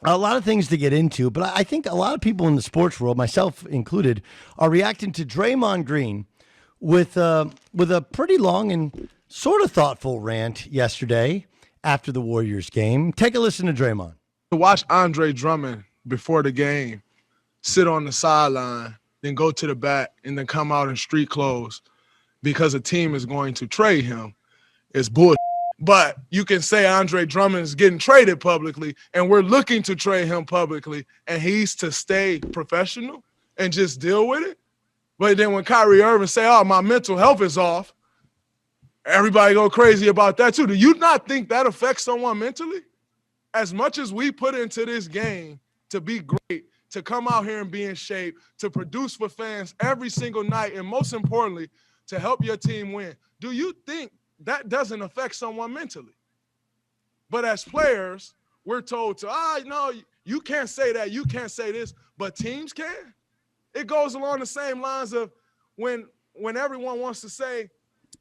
A lot of things to get into, but I think a lot of people in the sports world, myself included, are reacting to Draymond Green with a pretty long and sort of thoughtful rant yesterday after the Warriors game. Take a listen to Draymond. To watch Andre Drummond before the game sit on the sideline, then go to the back, and then come out in street clothes because a team is going to trade him is bullshit. But you can say Andre Drummond is getting traded publicly, and we're looking to trade him publicly, and he's to stay professional and just deal with it. But then when Kyrie Irving say, oh, my mental health is off, everybody go crazy about that too. Do you not think that affects someone mentally? As much as we put into this game to be great, to come out here and be in shape, to produce for fans every single night, and most importantly, to help your team win, do you think that doesn't affect someone mentally? But as players, we're told to, no, you can't say that, you can't say this, but teams can. It goes along the same lines of when everyone wants to say,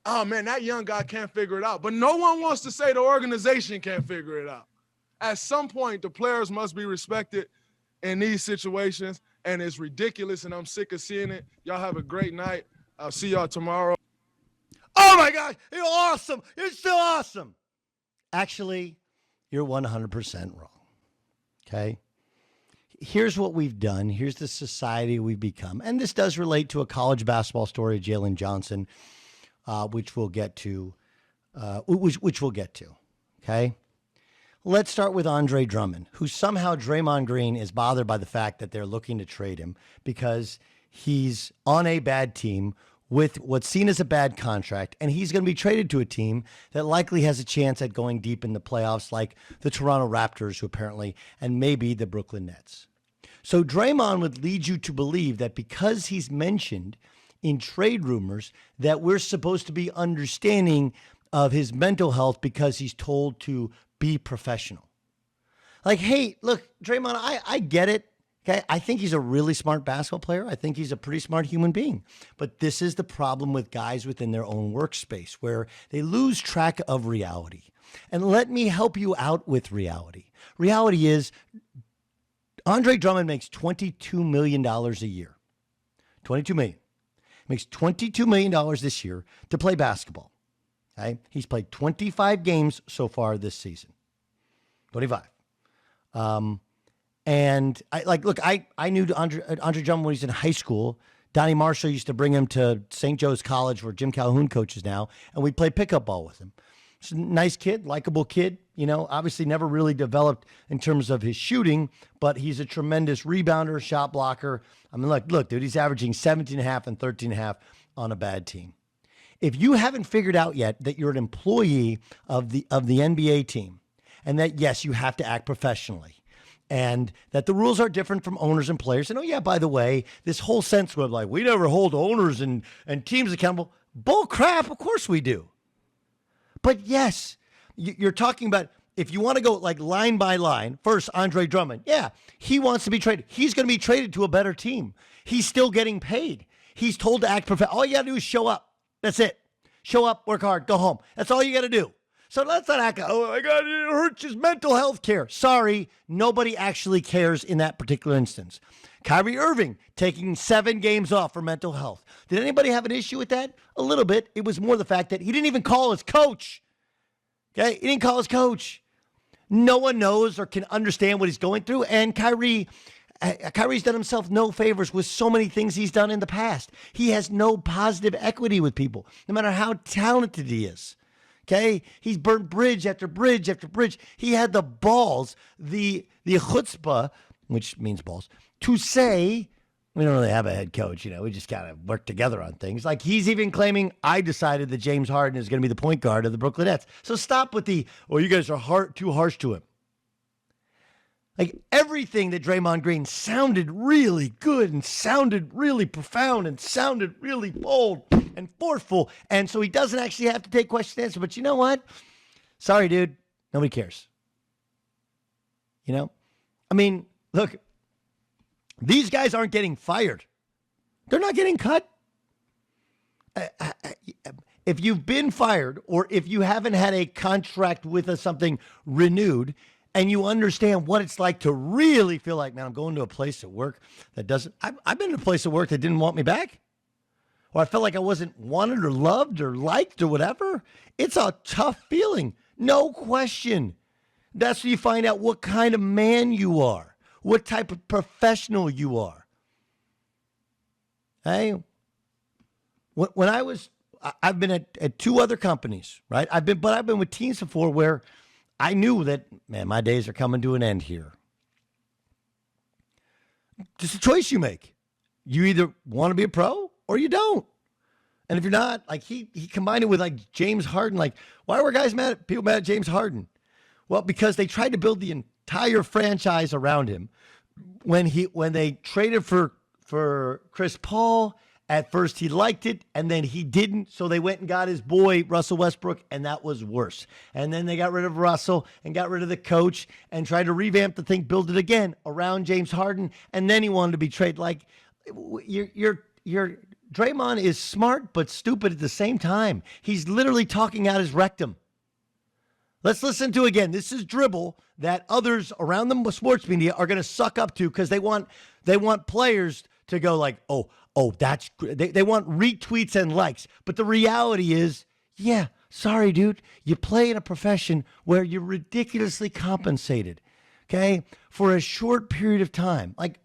oh, man, that young guy can't figure it out. But no one wants to say the organization can't figure it out. At some point, the players must be respected in these situations, and it's ridiculous, and I'm sick of seeing it. Y'all have a great night. I'll see y'all tomorrow. Oh, my gosh, you're awesome. You're still awesome. Actually, you're 100% wrong, okay? Here's what we've done. Here's the society we've become. And this does relate to a college basketball story of Jalen Johnson, which we'll get to, which we'll get to, okay? Let's start with Andre Drummond, who somehow Draymond Green is bothered by the fact that they're looking to trade him because he's on a bad team with what's seen as a bad contract, and he's going to be traded to a team that likely has a chance at going deep in the playoffs like the Toronto Raptors, who apparently, and maybe the Brooklyn Nets. So Draymond would lead you to believe that because he's mentioned in trade rumors that we're supposed to be understanding of his mental health because he's told to be professional. Like, hey, look, Draymond, I get it. Okay, I think he's a really smart basketball player. I think he's a pretty smart human being. But this is the problem with guys within their own workspace where they lose track of reality. And let me help you out with reality. Reality is Andre Drummond makes $22 million a year. $22 million. Makes $22 million this year to play basketball. Okay? He's played 25 games so far this season. 25. And I knew Andre Drummond when he was in high school. Donnie Marshall used to bring him to St. Joe's College, where Jim Calhoun coaches now, and we'd play pickup ball with him. He's a nice kid, likable kid, obviously never really developed in terms of his shooting, but he's a tremendous rebounder, shot blocker. I mean, look, dude, he's averaging 17.5 and 13.5 on a bad team. If you haven't figured out yet that you're an employee of the NBA team, and that, yes, you have to act professionally, and that the rules are different from owners and players. And, oh, yeah, by the way, this whole sense of like, we never hold owners and teams accountable. Bull crap, of course we do. But, yes, you're talking about if you want to go like line by line, first, Andre Drummond. Yeah, he wants to be traded. He's going to be traded to a better team. He's still getting paid. He's told to act professional. All you got to do is show up. That's it. Show up, work hard, go home. That's all you got to do. So let's not act, oh my God, it hurts his mental health care. Sorry, nobody actually cares in that particular instance. Kyrie Irving taking 7 games off for mental health. Did anybody have an issue with that? A little bit. It was more the fact that he didn't even call his coach. Okay, he didn't call his coach. No one knows or can understand what he's going through. And Kyrie's done himself no favors with so many things he's done in the past. He has no positive equity with people, no matter how talented he is. Okay, he's burnt bridge after bridge after bridge. He had the balls, the chutzpah, which means balls, to say, we don't really have a head coach. We just kind of work together on things. Like he's even claiming, I decided that James Harden is going to be the point guard of the Brooklyn Nets. So stop with you guys are too harsh to him. Like everything that Draymond Green sounded really good and sounded really profound and sounded really bold and forceful. And so he doesn't actually have to take question and answer. But you know what? Sorry, dude. Nobody cares. I mean, look, these guys aren't getting fired. They're not getting cut. If you've been fired or if you haven't had a contract with something renewed, and you understand what it's like to really feel like, man, I'm going to a place at work that doesn't. I've been to a place at work that didn't want me back, or I felt like I wasn't wanted or loved or liked or whatever. It's a tough feeling, no question. That's where you find out what kind of man you are, what type of professional you are. Hey, when I've been at two other companies, right? I've been with teams before where I knew that, man, my days are coming to an end here. Just a choice you make. You either want to be a pro or you don't. And if you're not, like he combined it with like James Harden. Like, why were people mad at James Harden? Well, because they tried to build the entire franchise around him. When they traded for Chris Paul, at first he liked it, and then he didn't. So they went and got his boy Russell Westbrook, and that was worse. And then they got rid of Russell and got rid of the coach and tried to revamp the thing, build it again around James Harden, and then he wanted to be traded. Like your Draymond is smart but stupid at the same time. He's literally talking out his rectum. Let's listen to again. This is dribble that others around the sports media are going to suck up to because they want players to go like, oh, that's great. They want retweets and likes. But the reality is, yeah, sorry, dude. You play in a profession where you're ridiculously compensated, okay, for a short period of time. Like,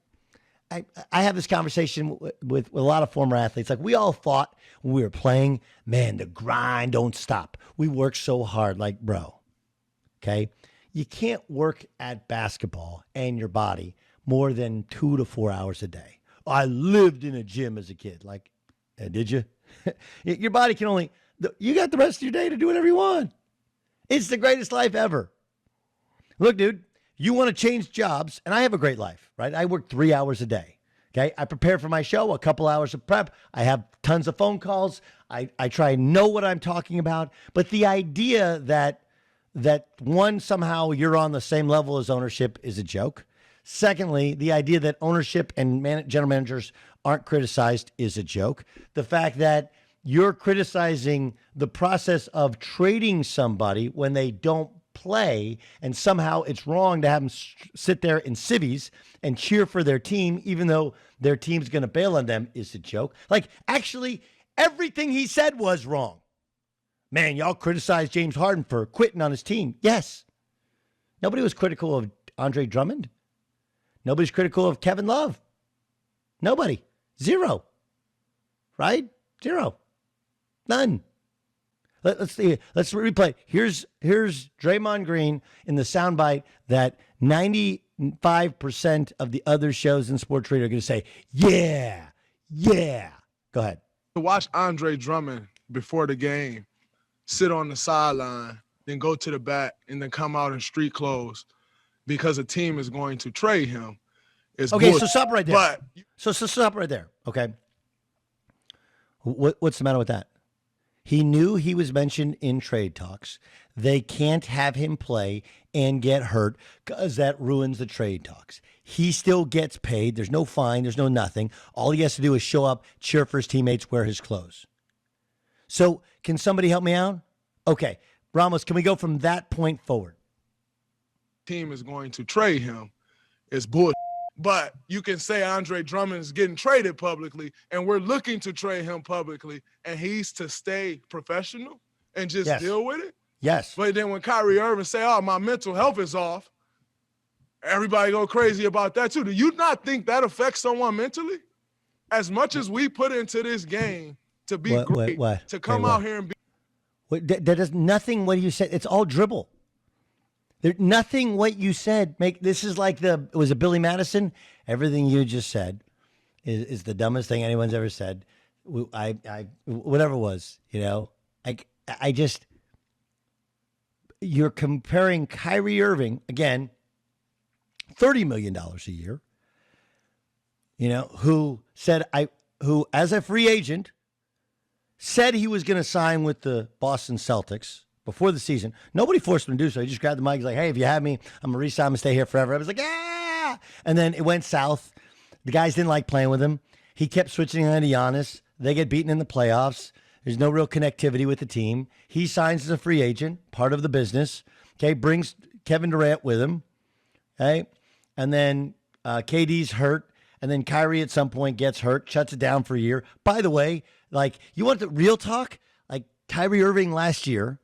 I have this conversation with a lot of former athletes. Like, we all thought when we were playing, man, the grind don't stop. We work so hard. Like, bro. Okay, you can't work at basketball and your body more than 2 to 4 hours a day. I lived in a gym as a kid. Like, did you? Your body can only, you got the rest of your day to do whatever you want. It's the greatest life ever. Look, dude, you want to change jobs, and I have a great life, right? I work 3 hours a day. Okay, I prepare for my show, a couple hours of prep. I have tons of phone calls. I try and know what I'm talking about. But the idea that one, somehow you're on the same level as ownership is a joke. Secondly, the idea that ownership and general managers aren't criticized is a joke. The fact that you're criticizing the process of trading somebody when they don't play, and somehow it's wrong to have them sit there in civvies and cheer for their team, even though their team's going to bail on them, is a joke. Like, actually, everything he said was wrong. Man, y'all criticized James Harden for quitting on his team. Yes. Nobody was critical of Andre Drummond. Nobody's critical of Kevin Love. Nobody. Zero. Right? Zero. None. Let's see. Let's replay. Here's Draymond Green in the soundbite that 95% of the other shows in sports radio are going to say, yeah. Go ahead. To watch Andre Drummond before the game, sit on the sideline, then go to the back, and then come out in street clothes because a team is going to trade him. Okay, so stop right there. But so stop right there, okay? What's the matter with that? He knew he was mentioned in trade talks. They can't have him play and get hurt because that ruins the trade talks. He still gets paid. There's no fine. There's no nothing. All he has to do is show up, cheer for his teammates, wear his clothes. So can somebody help me out? Okay. Ramos, can we go from that point forward? Team is going to trade him is bullshit. But you can say Andre Drummond is getting traded publicly, and we're looking to trade him publicly, and he's to stay professional and just deal with it? Yes. But then when Kyrie Irving say, oh, my mental health is off, everybody go crazy about that too. Do you not think that affects someone mentally? As much as we put into this game to be great, to come out here and be. That does nothing what you said. It's all dribble. There's nothing what you said. This is like was it Billy Madison? Everything you just said is the dumbest thing anyone's ever said. Whatever it was, I just, you're comparing Kyrie Irving, again, $30 million a year, who as a free agent said he was going to sign with the Boston Celtics before the season. Nobody forced him to do so. He just grabbed the mic. He's like, hey, if you have me, I'm going to re-sign. I'm going to stay here forever. I was like, yeah. And then it went south. The guys didn't like playing with him. He kept switching on to Giannis. They get beaten in the playoffs. There's no real connectivity with the team. He signs as a free agent, part of the business. Okay, brings Kevin Durant with him. Okay. And then KD's hurt. And then Kyrie at some point gets hurt, shuts it down for a year. By the way, like, you want the real talk? Like, Kyrie Irving last year,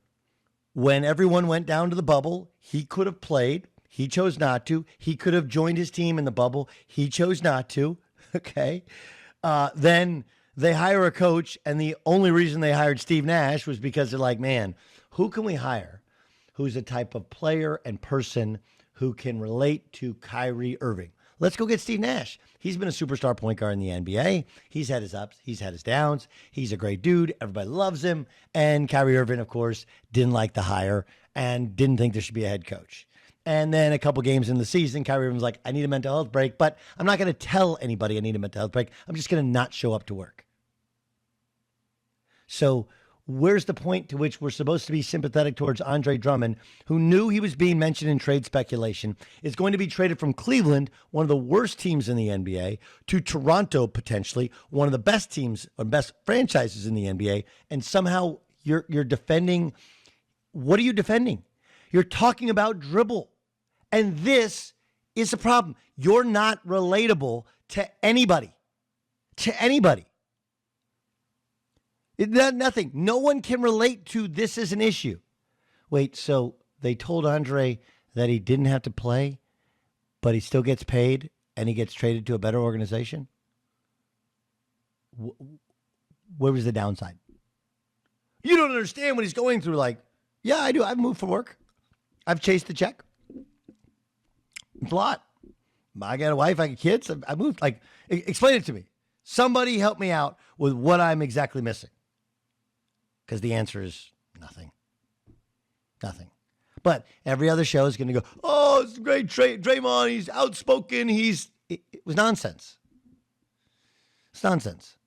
when everyone went down to the bubble, he could have played. He chose not to. He could have joined his team in the bubble. He chose not to. Okay. Then they hire a coach, and the only reason they hired Steve Nash was because they're like, man, who can we hire who's the type of player and person who can relate to Kyrie Irving? Let's go get Steve Nash. He's been a superstar point guard in the NBA. He's had his ups. He's had his downs. He's a great dude. Everybody loves him. And Kyrie Irving, of course, didn't like the hire and didn't think there should be a head coach. And then a couple games in the season, Kyrie Irving was like, I need a mental health break, but I'm not going to tell anybody I need a mental health break. I'm just going to not show up to work. So where's the point to which we're supposed to be sympathetic towards Andre Drummond, who knew he was being mentioned in trade speculation, is going to be traded from Cleveland, one of the worst teams in the NBA, to Toronto, potentially, one of the best teams or best franchises in the NBA, and somehow you're defending. What are you defending? You're talking about dribble. And this is a problem. You're not relatable to anybody. To anybody. Nothing. No one can relate to this as an issue. Wait, so they told Andre that he didn't have to play, but he still gets paid and he gets traded to a better organization? Where was the downside? You don't understand what he's going through. Like, yeah, I do. I've moved for work. I've chased the check. It's a lot. I got a wife. I got kids. I moved. Like, explain it to me. Somebody help me out with what I'm exactly missing. Because the answer is nothing. Nothing. But every other show is going to go, oh, it's a great trade. Draymond, he's outspoken. It was nonsense. It's nonsense.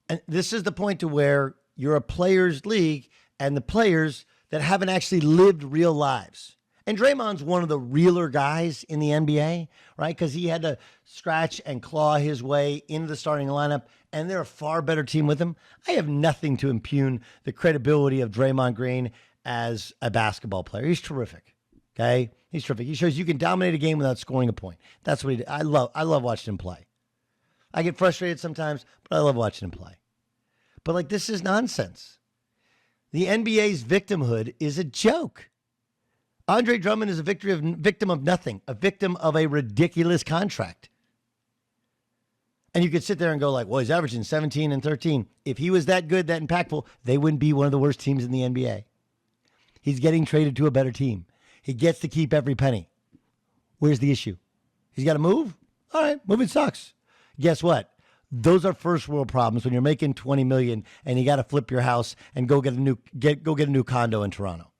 And this is the point to where you're a players' league and the players that haven't actually lived real lives. And Draymond's one of the realer guys in the NBA, right? Because he had to scratch and claw his way into the starting lineup, and they're a far better team with him. I have nothing to impugn the credibility of Draymond Green as a basketball player. He's terrific, okay? He's terrific. He shows you can dominate a game without scoring a point. That's what he did. I love watching him play. I get frustrated sometimes, but I love watching him play. But, like, this is nonsense. The NBA's victimhood is a joke. Andre Drummond is a victim of nothing, a victim of a ridiculous contract. And you could sit there and go like, well, he's averaging 17 and 13. If he was that good, that impactful, they wouldn't be one of the worst teams in the NBA. He's getting traded to a better team. He gets to keep every penny. Where's the issue? He's got to move? All right, moving sucks. Guess what? Those are first world problems when you're making $20 million and you got to flip your house and go get a new condo in Toronto.